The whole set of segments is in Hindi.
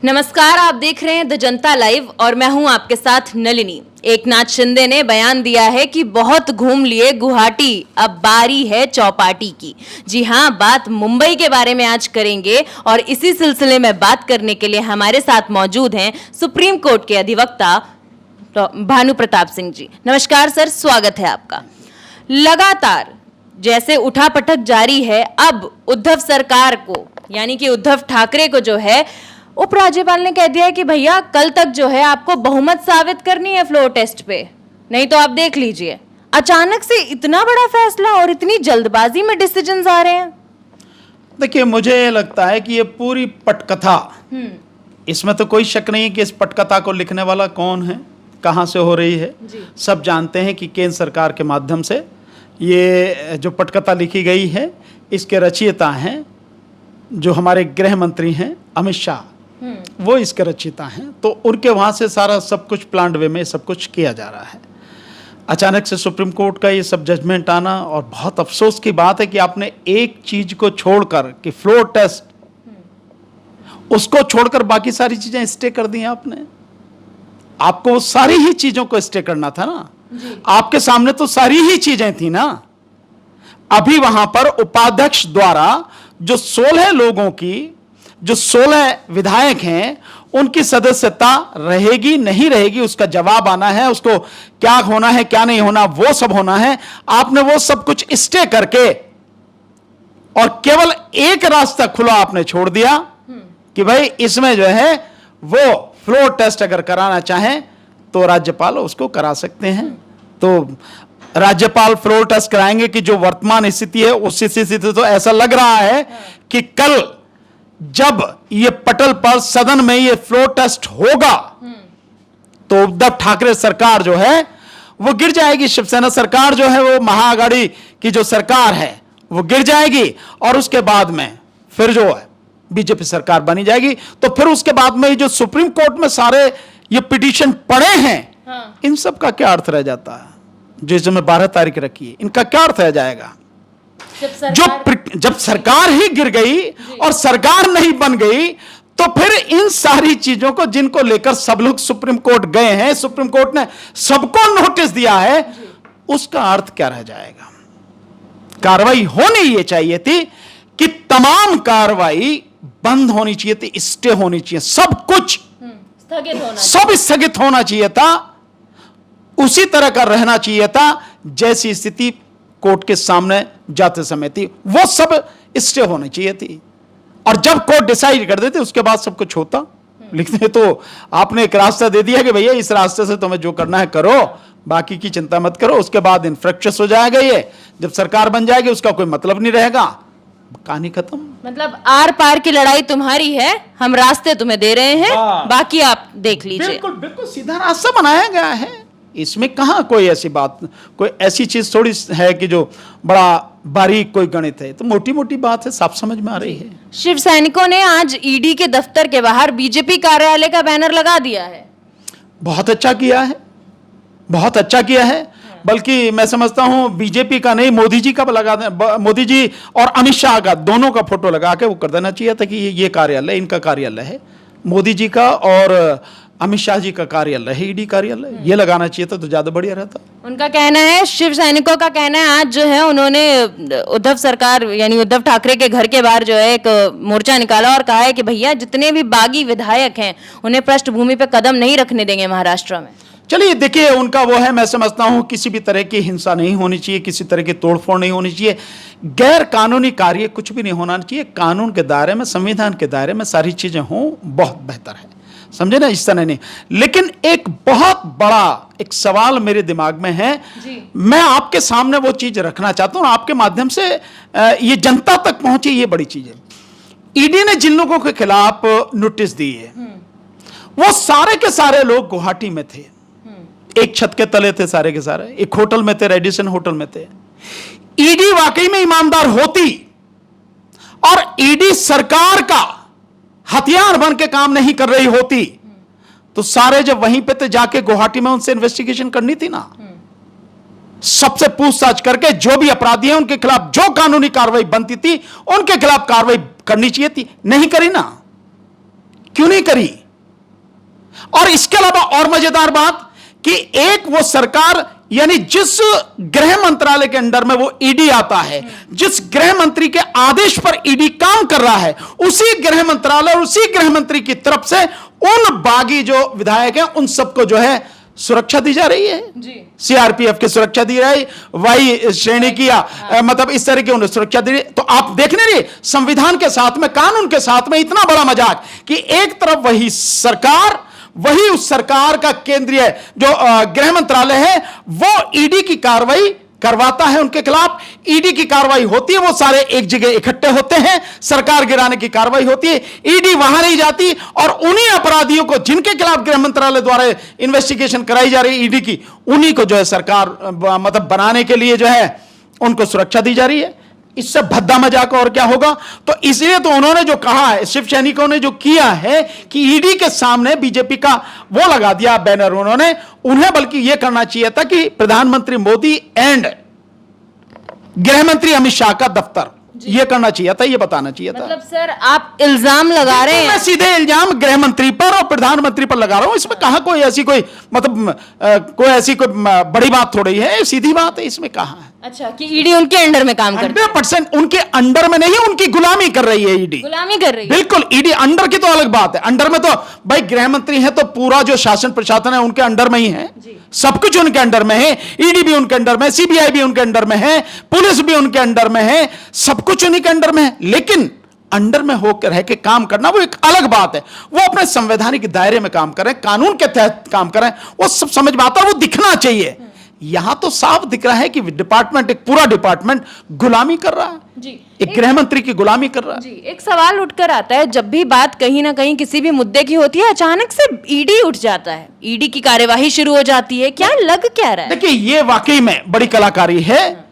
नमस्कार, आप देख रहे हैं द जनता लाइव और मैं हूं आपके साथ नलिनी। एकनाथ शिंदे ने बयान दिया है कि बहुत घूम लिए गुवाहाटी, अब बारी है चौपाटी की। जी हां, बात मुंबई के बारे में आज करेंगे और इसी सिलसिले में बात करने के लिए हमारे साथ मौजूद हैं सुप्रीम कोर्ट के अधिवक्ता भानु प्रताप सिंह जी। नमस्कार सर, स्वागत है आपका। लगातार जैसे उठापटक जारी है, अब उद्धव सरकार को यानी कि उद्धव ठाकरे को जो है उपराज्यपाल ने कह दिया है कि भैया कल तक जो है आपको बहुमत साबित करनी है फ्लोर टेस्ट पे, नहीं तो आप देख लीजिए। अचानक से इतना बड़ा फैसला और इतनी जल्दबाजी में डिसीजंस आ रहे हैं। देखिए, मुझे लगता है कि ये पूरी पटकथा, इसमें तो कोई शक नहीं है कि इस पटकथा को लिखने वाला कौन है, कहाँ से हो रही है। सब जानते हैं कि केंद्र सरकार के माध्यम से ये जो पटकथा लिखी गई है, इसके रचयिता हैं जो हमारे गृह मंत्री हैं अमित शाह, वो इसके रचयिता हैं। तो उनके वहाँ से सारा सब कुछ प्लान्ड वे में सब कुछ किया जा रहा है। अचानक से सुप्रीम कोर्ट का ये सब जजमेंट आना, और बहुत अफसोस की बात है कि आपने एक चीज को छोड़कर कि फ्लोर टेस्ट, उसको छोड़कर बाकी सारी चीजें स्टे कर दी हैं आपने। आपको सारी ही चीजों को स्टे करना था ना, आपके सामने तो सारी ही चीजें थी ना। अभी वहां पर उपाध्यक्ष द्वारा जो 16 लोगों की, जो 16 विधायक हैं, उनकी सदस्यता रहेगी नहीं रहेगी, उसका जवाब आना है। उसको क्या होना है क्या नहीं होना, वो सब होना है। आपने वो सब कुछ स्टे करके और केवल एक रास्ता खुला आपने छोड़ दिया कि भाई इसमें जो है वो फ्लोर टेस्ट अगर कराना चाहें तो राज्यपाल उसको करा सकते हैं। तो राज्यपाल फ्लोर टेस्ट कराएंगे कि जो वर्तमान स्थिति है उस स्थिति से तो ऐसा लग रहा है कि कल जब ये पटल पर सदन में ये फ्लोर टेस्ट होगा तो उद्धव ठाकरे सरकार जो है वो गिर जाएगी। शिवसेना सरकार जो है, वो महाआघाड़ी की जो सरकार है वो गिर जाएगी, और उसके बाद में फिर जो है बीजेपी सरकार बनी जाएगी। तो फिर उसके बाद में जो सुप्रीम कोर्ट में सारे ये पिटीशन पड़े हैं, इन सब का क्या अर्थ रह जाता है? जिसमें 12 तारीख रखी है, इनका क्या अर्थ रह जाएगा? जब सरकार ही गिर गई और सरकार नहीं बन गई, तो फिर इन सारी चीजों को जिनको लेकर सब लोग सुप्रीम कोर्ट गए हैं, सुप्रीम कोर्ट ने सबको नोटिस दिया है, उसका अर्थ क्या रह जाएगा? कार्रवाई होनी ये चाहिए थी कि तमाम कार्रवाई बंद होनी चाहिए थी, स्टे होनी चाहिए, सब कुछ सब स्थगित होना चाहिए था, उसी तरह का रहना चाहिए था जैसी स्थिति कोर्ट के सामने जाते समय थी, वो सब स्टे होनी चाहिए थी। और जब कोर्ट डिसाइड कर देते उसके बाद सब कुछ होता। लिखते तो आपने एक रास्ता दे दिया कि भैया इस रास्ते से तुम्हें जो करना है करो, बाकी की चिंता मत करो। उसके बाद इन्फ्रैक्चस हो जाएगा, ये जब सरकार बन जाएगी उसका कोई मतलब नहीं रहेगा, कहानी खत्म। मतलब आर पार की लड़ाई तुम्हारी है, हम रास्ते तुम्हें दे रहे हैं, बाकी आप देख लीजिए। बिल्कुल बिल्कुल सीधा रास्ता बनाया गया है। इसमें कहां कोई ऐसी बात, कोई ऐसी चीज थोड़ी है कि जो बड़ा बारीक कोई गणित है। तो मोटी मोटी बात है, साफ समझ में आ रही है। शिव सैनिकों ने आज ईडी के दफ्तर के बाहर बीजेपी कार्यालय का बैनर लगा दिया है। बहुत अच्छा किया है, बहुत अच्छा किया है। बल्कि मैं समझता हूं बीजेपी का नहीं, मोदी जी का लगा देना, मोदी जी और अमित शाह का दोनों का फोटो लगा के वो कर देना चाहिए था कि ये कार्यालय इनका कार्यालय है, मोदी जी का और अमित शाह जी का कार्यालय है, ईडी कार्यालय, ये लगाना चाहिए था तो ज्यादा बढ़िया रहता। उनका कहना है, शिव सैनिकों का कहना है, आज जो है उन्होंने उद्धव सरकार यानी उद्धव ठाकरे के घर के बाहर जो है एक मोर्चा निकाला और कहा है कि भैया जितने भी बागी विधायक हैं उन्हें पृष्ठभूमि पे कदम नहीं रखने देंगे महाराष्ट्र में। चलिए देखिए, उनका वो है, मैं समझता हूं किसी भी तरह की हिंसा नहीं होनी चाहिए, किसी तरह की तोड़फोड़ नहीं होनी चाहिए, गैर कानूनी कार्य कुछ भी नहीं होना चाहिए। कानून के दायरे में, संविधान के दायरे में सारी चीजें हों, बहुत बेहतर है, समझे ना, इस तरह नहीं। लेकिन एक बहुत बड़ा एक सवाल मेरे दिमाग में है, मैं आपके सामने वो चीज रखना चाहता हूं, आपके माध्यम से ये जनता तक पहुंचे, ये बड़ी चीज है। ईडी ने जिन लोगों के खिलाफ नोटिस दी है वो सारे के सारे लोग गुवाहाटी में थे, एक छत के तले थे सारे के सारे, एक होटल में थे, रेडिसन होटल में थे। ईडी वाकई में ईमानदार होती और ईडी सरकार का हथियार बन के काम नहीं कर रही होती तो सारे जब वहीं पे थे जाके गुवाहाटी में उनसे इन्वेस्टिगेशन करनी थी ना, सबसे पूछताछ करके जो भी अपराधी हैं उनके खिलाफ जो कानूनी कार्रवाई बनती थी उनके खिलाफ कार्रवाई करनी चाहिए थी, नहीं करी ना। क्यों नहीं करी? और इसके अलावा और मजेदार बात कि एक वो सरकार, यानी जिस गृह मंत्रालय के अंडर में वो ईडी आता है, जिस गृह मंत्री के आदेश पर ईडी काम कर रहा है, उसी गृह मंत्रालय और उसी गृह मंत्री की तरफ से उन बागी जो विधायक हैं उन सबको जो है सुरक्षा दी जा रही है जी। सीआरपीएफ की सुरक्षा दी रही, वाई श्रेणी की मतलब इस तरह की उन्हें सुरक्षा दी रही। तो आप देखने रही संविधान के साथ में, कानून के साथ में इतना बड़ा मजाक कि एक तरफ वही सरकार, वही उस सरकार का केंद्रीय जो गृह मंत्रालय है वो ईडी की कार्रवाई करवाता है उनके खिलाफ। ईडी की कार्रवाई होती है, वो सारे एक जगह इकट्ठे होते हैं, सरकार गिराने की कार्रवाई होती है, ईडी वहां नहीं जाती और उन्हीं अपराधियों को जिनके खिलाफ गृह मंत्रालय द्वारा इन्वेस्टिगेशन कराई जा रही है ईडी की, उन्हीं को जो है सरकार मतलब बनाने के लिए जो है उनको सुरक्षा दी जा रही है। इससे भद्दा मजाक और क्या होगा? तो इसलिए तो उन्होंने जो कहा है, शिव सैनिकों ने जो किया है कि ईडी के सामने बीजेपी का वो लगा दिया बैनर उन्होंने, उन्हें बल्कि यह करना चाहिए था कि प्रधानमंत्री मोदी एंड गृह मंत्री अमित शाह का दफ्तर, ये करना चाहिए था, ये बताना चाहिए था। मतलब सर आप इल्जाम लगा रहे हैं? मैं सीधे इल्जाम गृह मंत्री पर और प्रधानमंत्री पर लगा रहा हूं। इसमें कहां कोई ऐसी कोई मतलब कोई ऐसी कोई बड़ी बात थोड़ी है, सीधी बात है। इसमें कहां है? अच्छा, कि ईडी उनके अंडर में काम करती है? 100% उनके अंडर में नहीं, उनकी गुलामी कर रही है ईडी। गुलामी कर रही है? बिल्कुल। ईडी अंडर की तो अलग बात है, अंडर में तो भाई गृह मंत्री है तो पूरा जो शासन प्रशासन है उनके अंडर में ही है, सब कुछ उनके अंडर में है। ईडी भी उनके अंडर में, सीबीआई भी उनके अंडर में है, पुलिस भी उनके अंडर में है, सब कुछ उन्हीं के अंडर में है। लेकिन अंडर में होकर रह के काम करना वो एक अलग बात है। वो अपने संवैधानिक दायरे में काम कर रहे हैं, कानून के तहत काम कर रहे हैं, वो सब समझ में आता है, वो दिखना चाहिए। यहां तो साफ दिख रहा है कि डिपार्टमेंट, एक पूरा डिपार्टमेंट गुलामी कर रहा है जी, एक गृह मंत्री की गुलामी कर रहा है जी। एक सवाल उठकर आता है, जब भी बात कहीं ना कहीं किसी भी मुद्दे की होती है, अचानक से ईडी उठ जाता है, ईडी की कार्यवाही शुरू हो जाती है, क्या लग क्या रहा है? देखिए, ये वाकई में बड़ी कलाकारी है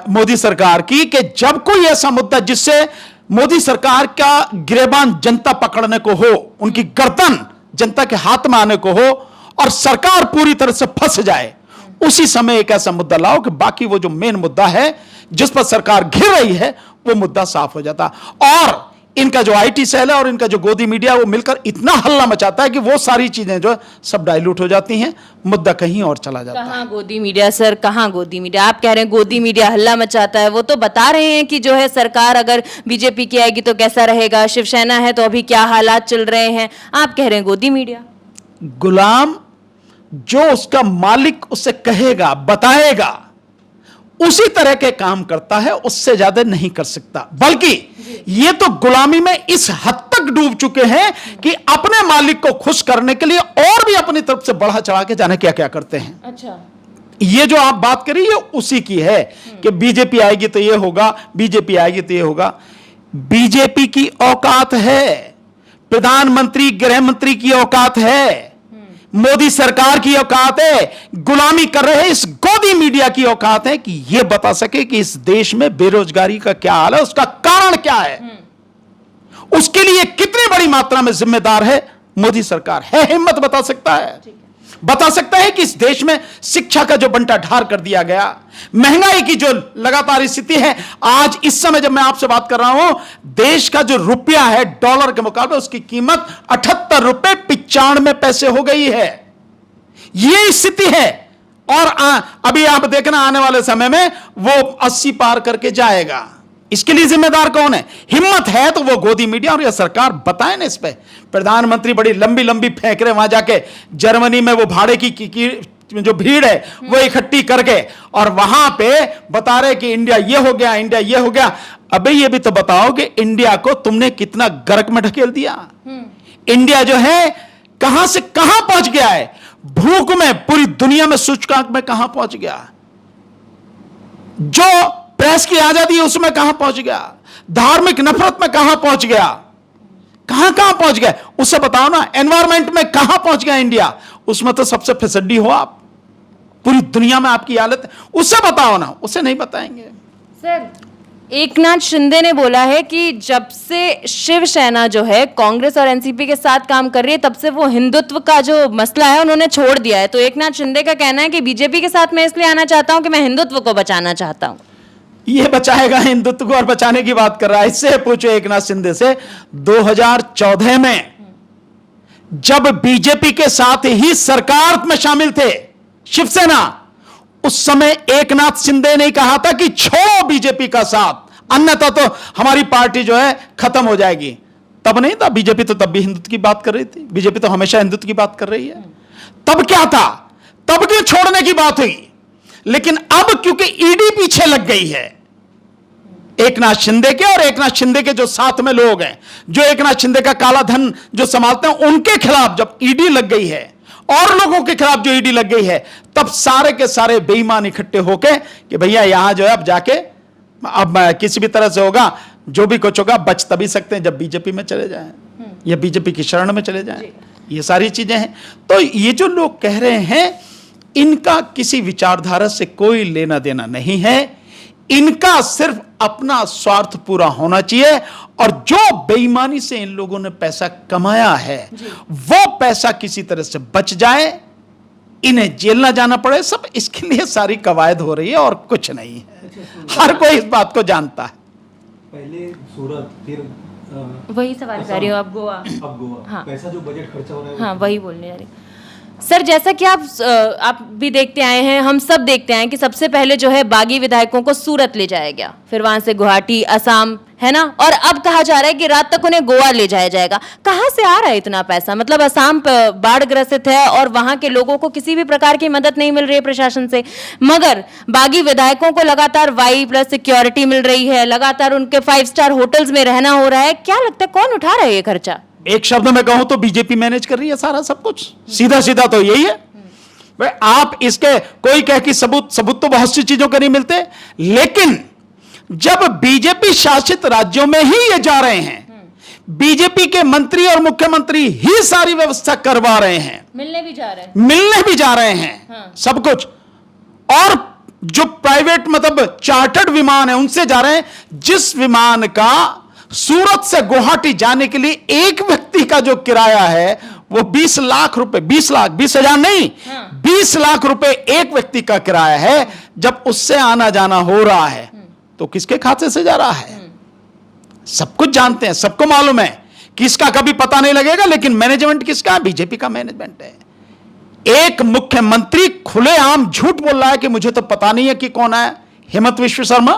मोदी सरकार की कि जब कोई ऐसा मुद्दा जिससे मोदी सरकार का गिरेबान जनता पकड़ने को हो, उनकी गर्दन जनता के हाथ में आने को हो और सरकार पूरी तरह से फंस जाए, उसी समय एक ऐसा मुद्दा लाओ कि बाकी वो जो मेन मुद्दा है जिस पर सरकार घिर रही है वो मुद्दा साफ हो जाता। और इनका जो आईटी सेल है और इनका जो गोदी मीडिया, वो मिलकर इतना हल्ला मचाता है कि वो सारी चीजें जो सब डाइल्यूट हो जाती हैं, मुद्दा कहीं और चला जाता है। कहां गोदी मीडिया सर, कहां गोदी मीडिया? आप कह रहे हैं गोदी मीडिया हल्ला मचाता है, वो तो बता रहे हैं कि जो है सरकार अगर बीजेपी की आएगी तो कैसा रहेगा, शिवसेना है तो अभी क्या हालात चल रहे हैं। आप कह रहे हैं गोदी मीडिया। गुलाम जो उसका मालिक उसे कहेगा, बताएगा, उसी तरह के काम करता है, उससे ज्यादा नहीं कर सकता। बल्कि ये तो गुलामी में इस हद तक डूब चुके हैं कि अपने मालिक को खुश करने के लिए और भी अपनी तरफ से बढ़ा चढ़ा के जाने क्या क्या करते हैं। अच्छा, ये जो आप बात करी ये उसी की है कि बीजेपी आएगी तो ये होगा, बीजेपी आएगी तो ये होगा। बीजेपी की औकात है, प्रधानमंत्री गृह मंत्री की औकात है, मोदी सरकार की औकात है, गुलामी कर रहे इस गोदी मीडिया की औकात है कि यह बता सके कि इस देश में बेरोजगारी का क्या हाल है, उसका कारण क्या है, उसके लिए कितनी बड़ी मात्रा में जिम्मेदार है मोदी सरकार। है हिम्मत बता सकता है, बता सकता है कि इस देश में शिक्षा का जो बंटा ढार कर दिया गया, महंगाई की जो लगातार स्थिति है, आज इस समय जब मैं आपसे बात कर रहा हूं, देश का जो रुपया है डॉलर के मुकाबले उसकी कीमत 78 रुपए 95 पैसे हो गई है। यह स्थिति है और अभी आप देखना आने वाले समय में वो 80 पार करके जाएगा। इसके लिए जिम्मेदार कौन है? हिम्मत है तो वो गोदी मीडिया और यह सरकार बताए ना। इस पे प्रधानमंत्री बड़ी लंबी लंबी फेंक रहे, वहां जाके जर्मनी में वो भाड़े की जो भीड़ है वो इकट्ठी करके और वहां पे बता रहे कि इंडिया ये हो गया, इंडिया ये हो गया। अबे ये भी तो बताओ कि इंडिया को तुमने कितना गर्क में ढकेल दिया। इंडिया जो है कहां से कहां पहुंच गया है, भूख में पूरी दुनिया में सूचकांक में कहां पहुंच गया, जो प्रेस की आजादी है उसमें कहां पहुंच गया, धार्मिक नफरत में कहां पहुंच गया, कहां कहां पहुंच गया, उससे बताओ ना। एनवायरमेंट में कहां पहुंच गया इंडिया, उसमें तो सबसे फिसड्डी हो आप, पूरी दुनिया में आपकी हालत, उससे बताओ ना। उसे नहीं बताएंगे। सर, एकनाथ शिंदे ने बोला है कि जब से शिवसेना जो है कांग्रेस और एनसीपी के साथ काम कर रही है तब से वो हिंदुत्व का जो मसला है उन्होंने छोड़ दिया है। तो एकनाथ शिंदे का कहना है कि बीजेपी के साथ मैं इसलिए आना चाहता हूं कि मैं हिंदुत्व को बचाना चाहता हूं। ये बचाएगा हिंदुत्व को और बचाने की बात कर रहा है। इससे पूछो एकनाथ शिंदे से 2014 में जब बीजेपी के साथ ही सरकार में शामिल थे शिवसेना, उस समय एकनाथ शिंदे ने कहा था कि छोड़ो बीजेपी का साथ, अन्यथा तो हमारी पार्टी जो है खत्म हो जाएगी। तब नहीं था, बीजेपी तो तब भी हिंदुत्व की बात कर रही थी, बीजेपी तो हमेशा हिंदुत्व की बात कर रही है। तब क्या था, तब के छोड़ने की बात हुई, लेकिन अब क्योंकि ईडी पीछे लग गई है एकनाथ शिंदे के, और एकनाथ शिंदे के जो साथ में लोग हैं, जो एकनाथ शिंदे का काला धन जो संभालते हैं, उनके खिलाफ जब ईडी लग गई है और लोगों के खिलाफ जो ईडी लग गई है, तब सारे के सारे बेईमान इकट्ठे होके कि भैया यहां जो है अब जाके अब किसी भी तरह से होगा, जो भी कुछ होगा बच तभी सकते हैं जब बीजेपी में चले जाएं या बीजेपी की शरण में चले जाएं। ये सारी चीजें हैं। तो ये जो लोग कह रहे हैं, इनका किसी विचारधारा से कोई लेना देना नहीं है, इनका सिर्फ अपना स्वार्थ पूरा होना चाहिए, और जो बेईमानी से इन लोगों ने पैसा कमाया है वो पैसा किसी तरह से बच जाए, इन्हें जेल ना जाना पड़े, सब इसके लिए सारी कवायद हो रही है और कुछ नहीं है। हर कोई इस बात को जानता है। पहले सूरत, फिर वही सवाल कर रही हूँ, अब गोवा, अब गोवा। हाँ। पैसा जो बजट खर्चा हो रहा है हाँ वही बोलने जा रही हूँ। सर जैसा कि आप भी देखते आए हैं, हम सब देखते आए हैं कि सबसे पहले जो है बागी विधायकों को सूरत ले जाया गया, फिर वहां से गुवाहाटी, असम, है ना, और अब कहा जा रहा है कि रात तक उन्हें गोवा ले जाया जाएगा। कहाँ से आ रहा है इतना पैसा? मतलब असम बाढ़ ग्रसित है और वहां के लोगों को किसी भी प्रकार की मदद नहीं मिल रही है प्रशासन से, मगर बागी विधायकों को लगातार वाई प्लस सिक्योरिटी मिल रही है, लगातार उनके 5 स्टार होटल्स में रहना हो रहा है। क्या लगता है कौन उठा रहा है ये खर्चा? एक शब्द में कहूं तो बीजेपी मैनेज कर रही है सारा सब कुछ, सीधा सीधा तो यही है। भाई आप इसके कोई कह कि सबूत तो बहुत सी चीजों के नहीं मिलते, लेकिन जब बीजेपी शासित राज्यों में ही ये जा रहे हैं, बीजेपी के मंत्री और मुख्यमंत्री ही सारी व्यवस्था करवा रहे हैं, मिलने भी जा रहे हैं हाँ। सब कुछ, और जो प्राइवेट मतलब चार्टर्ड विमान है उनसे जा रहे हैं, जिस विमान का सूरत से गुवाहाटी जाने के लिए एक व्यक्ति का जो किराया है वो 20 लाख रुपए, 20 हजार नहीं, 20 लाख रुपए एक व्यक्ति का किराया है। जब उससे आना जाना हो रहा है तो किसके खाते से जा रहा है? सब कुछ जानते हैं, सबको मालूम है, किसका कभी पता नहीं लगेगा, लेकिन मैनेजमेंट किसका? बीजेपी का मैनेजमेंट है। एक मुख्यमंत्री खुलेआम झूठ बोल रहा है कि मुझे तो पता नहीं है कि कौन है, हेमंत विश्व शर्मा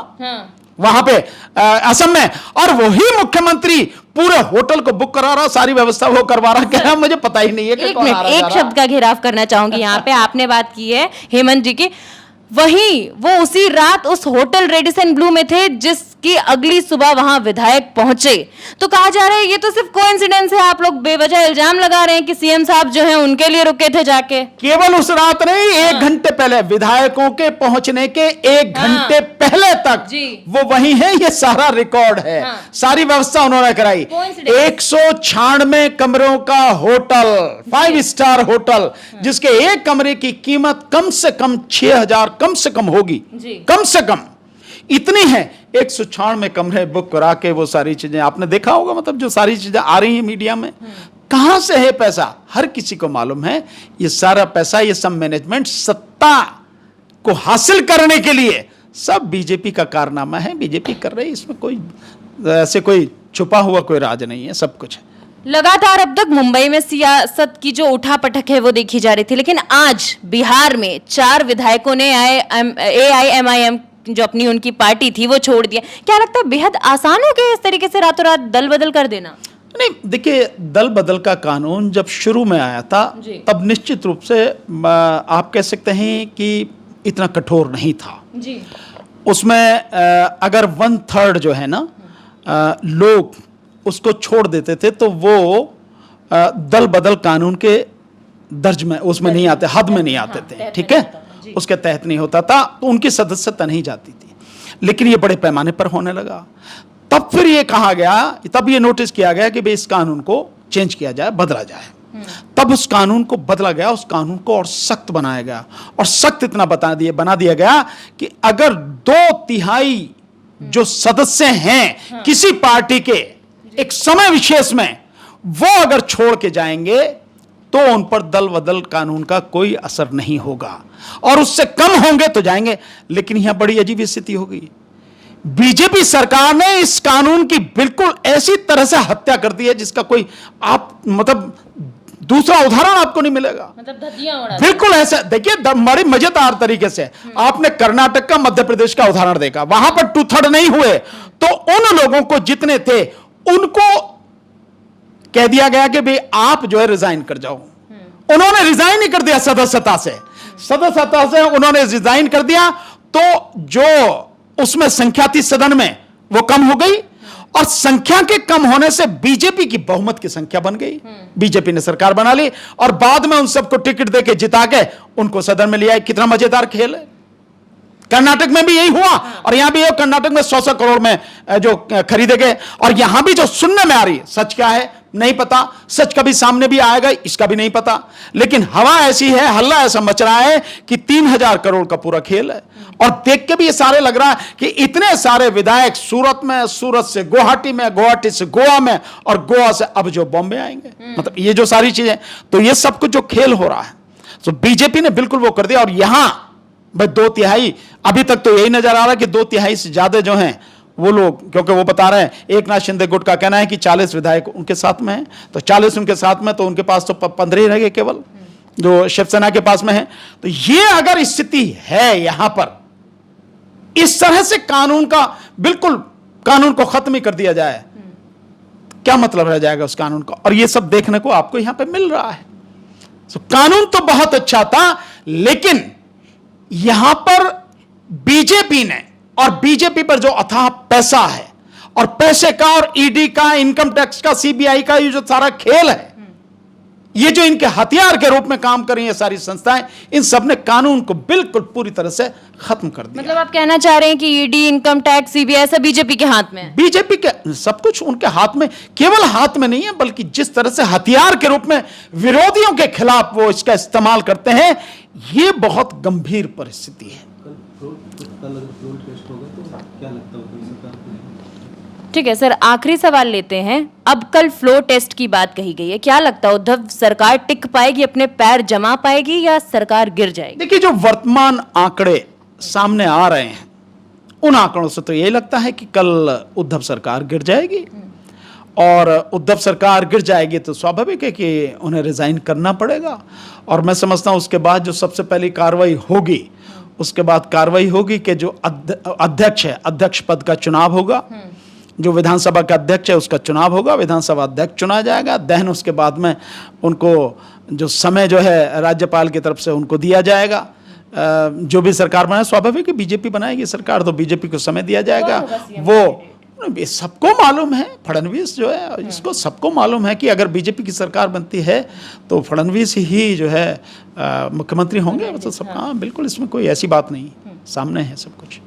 वहां पे असम में, और वही मुख्यमंत्री पूरे होटल को बुक करा रहा, सारी व्यवस्था वो करवा रहा, कह रहा मुझे पता ही नहीं है कि कौन आ रहा है। एक शब्द का घेराव करना चाहूंगी यहाँ पे, आपने बात की है हेमंत जी की, वही वो उसी रात उस होटल रेडिसन ब्लू में थे जिसकी अगली सुबह वहां विधायक पहुंचे। तो कहा जा रहा है ये तो सिर्फ कोइंसिडेंस है, आप लोग बेवजह इल्जाम लगा रहे हैं कि सीएम साहब जो है उनके लिए रुके थे जाके। केवल उस रात नहीं, 1 घंटे पहले, विधायकों के पहुंचने के 1 घंटे पहले तक वो वही है, ये सारा रिकॉर्ड है। सारी व्यवस्था उन्होंने कराई। 196 कमरों का होटल, 5 स्टार होटल, जिसके एक कमरे की कीमत कम से कम 6,000 कम से कम होगी, कम से कम इतनी है। 196 कमरे बुक करा के वो सारी चीजें आपने देखा होगा, मतलब जो सारी चीजें आ रही हैं मीडिया में, कहां से है पैसा हर किसी को मालूम है। ये सारा पैसा, ये सब मैनेजमेंट सत्ता को हासिल करने के लिए सब बीजेपी का कारनामा है, बीजेपी कर रही है, इसमें कोई ऐसे कोई छुपा हुआ कोई राज नहीं है, सब कुछ है। लगातार अब तक मुंबई में सियासत की जो उठापटक है वो देखी जा रही थी, लेकिन आज बिहार में 4 विधायकों ने AIMIM जो अपनी उनकी पार्टी थी वो छोड़ दिया। क्या लगता है बेहद आसान हो गया इस तरीके से रातों रात दल बदल कर देना? नहीं, देखिए, दल बदल का कानून जब शुरू में आया था तब निश्चित रूप से आप कह सकते हैं कि इतना कठोर नहीं था जी। उसमें अगर 1/3 जो है ना लोग उसको छोड़ देते थे तो वो दल बदल कानून के दर्ज में उसमें नहीं आते, हद में नहीं आते थे, ठीक है, उसके तहत नहीं होता था, तो उनकी सदस्यता नहीं जाती थी। लेकिन ये बड़े पैमाने पर होने लगा, तब फिर ये कहा गया, तब ये नोटिस किया गया कि भाई इस कानून को चेंज किया जाए, बदला जाए। तब उस कानून को बदला गया, उस कानून को और सख्त बनाया गया, और सख्त इतना बना दिया गया कि अगर 2/3 जो सदस्य हैं किसी पार्टी के एक समय विशेष में, वो अगर छोड़ के जाएंगे तो उन पर दल बदल कानून का कोई असर नहीं होगा, और उससे कम होंगे तो जाएंगे। लेकिन यहां बड़ी अजीब स्थिति हो गई, बीजेपी सरकार ने इस कानून की बिल्कुल ऐसी तरह से हत्या कर दी है जिसका कोई आप मतलब दूसरा उदाहरण आपको नहीं मिलेगा। मतलब धज्जियां उड़ा बिल्कुल ऐसा देखिए, बड़ी मजेदार तरीके से आपने कर्नाटक का, मध्य प्रदेश का उदाहरण देखा। वहां पर 2/3 नहीं हुए तो उन लोगों को जितने थे उनको कह दिया गया कि भाई आप जो है रिजाइन कर जाओ। उन्होंने रिजाइन ही कर दिया सदस्यता से उन्होंने रिजाइन कर दिया, तो जो उसमें संख्या थी सदन में वो कम हो गई, और संख्या के कम होने से बीजेपी की बहुमत की संख्या बन गई। बीजेपी ने सरकार बना ली और बाद में उन सबको टिकट देके जिता के उनको सदन में लिया। कितना मजेदार खेल है। कर्नाटक में भी यही हुआ और यहां भी कर्नाटक में 100 करोड़ में जो खरीदे गए। और यहां भी जो सुनने में आ रही है, सच क्या है नहीं पता, सच कभी सामने भी आएगा इसका भी नहीं पता, लेकिन हवा ऐसी है, हल्ला ऐसा मच रहा है कि 3000 करोड़ का पूरा खेल है। और देख के भी ये सारे लग रहा है कि इतने सारे विधायक सूरत में, सूरत से गुवाहाटी में, गुवाहाटी से गोवा में, और गोवा से अब जो बॉम्बे आएंगे, मतलब ये जो सारी चीजें, तो ये सब कुछ जो खेल हो रहा है, तो बीजेपी ने बिल्कुल वो कर दिया। और यहां भाई 2/3, अभी तक तो यही नजर आ रहा है कि 2/3 से ज्यादा जो हैं वो लोग, क्योंकि वो बता रहे हैं, एक नाथ शिंदे गुट का कहना है कि 40 विधायक उनके साथ में हैं, तो 40 उनके साथ में, तो उनके पास तो 15 ही रह गए केवल जो शिवसेना के पास में है। तो ये अगर स्थिति है यहां पर, इस तरह से कानून का बिल्कुल कानून को खत्म ही कर दिया जाए, क्या मतलब रह जाएगा उस कानून का। और ये सब देखने को आपको यहां पे मिल रहा है। तो कानून तो बहुत अच्छा था, लेकिन यहां पर बीजेपी ने, और बीजेपी पर जो अथाह पैसा है, और पैसे का और ईडी का, इनकम टैक्स का, सीबीआई का, ये जो सारा खेल है, ये जो इनके हथियार के रूप में काम कर रही है सारी संस्थाएं, इन सब ने कानून को बिल्कुल पूरी तरह से खत्म कर दिया। मतलब आप कहना चाह रहे हैं कि ईडी, इनकम टैक्स, सीबीआई सब बीजेपी के हाथ में है? बीजेपी के सब कुछ उनके हाथ में, केवल हाथ में नहीं है, बल्कि जिस तरह से हथियार के रूप में विरोधियों के खिलाफ वो इसका इस्तेमाल करते हैं, ये बहुत गंभीर परिस्थिति है। कल अगर फ्लोर टेस्ट होगा तो क्या लगता है सरकार को? ठीक है सर, आखिरी सवाल लेते हैं। अब कल फ्लो टेस्ट की बात कही गई है, क्या लगता है उद्धव सरकार टिक पाएगी, अपने पैर जमा पाएगी, या सरकार गिर जाएगी? देखिए, जो वर्तमान आंकड़े सामने आ रहे हैं, उन आंकड़ों से तो यही लगता है कि कल उद्धव सरकार गिर जाएगी। और उद्धव सरकार गिर जाएगी तो स्वाभाविक है कि उन्हें रिजाइन करना पड़ेगा। और मैं समझता हूं उसके बाद जो सबसे पहली कार्रवाई होगी, उसके बाद कार्रवाई होगी कि जो अध्यक्ष है, अध्यक्ष पद का चुनाव होगा। जो विधानसभा का अध्यक्ष है उसका चुनाव होगा, विधानसभा अध्यक्ष चुना जाएगा। देन उसके बाद में उनको जो समय जो है राज्यपाल की तरफ से उनको दिया जाएगा। जो भी सरकार बनाए, स्वाभाविक है बीजेपी बनाएगी सरकार, तो बीजेपी को समय दिया जाएगा। वो सबको मालूम है, फडणवीस जो है, इसको सबको मालूम है कि अगर बीजेपी की सरकार बनती है तो फडणवीस ही जो है मुख्यमंत्री होंगे। तो सब, हाँ बिल्कुल, इसमें कोई ऐसी बात नहीं, सामने है सब कुछ।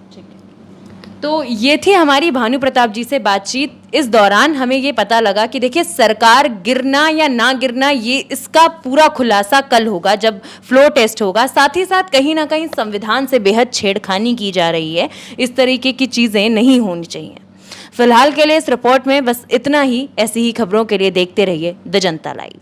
तो ये थी हमारी भानु प्रताप जी से बातचीत। इस दौरान हमें ये पता लगा कि देखिए, सरकार गिरना या ना गिरना, ये इसका पूरा खुलासा कल होगा जब फ्लो टेस्ट होगा। साथ ही साथ कहीं ना कहीं संविधान से बेहद छेड़खानी की जा रही है। इस तरीके की चीज़ें नहीं होनी चाहिए। फिलहाल के लिए इस रिपोर्ट में बस इतना ही। ऐसी ही खबरों के लिए देखते रहिए द जनता लाइव।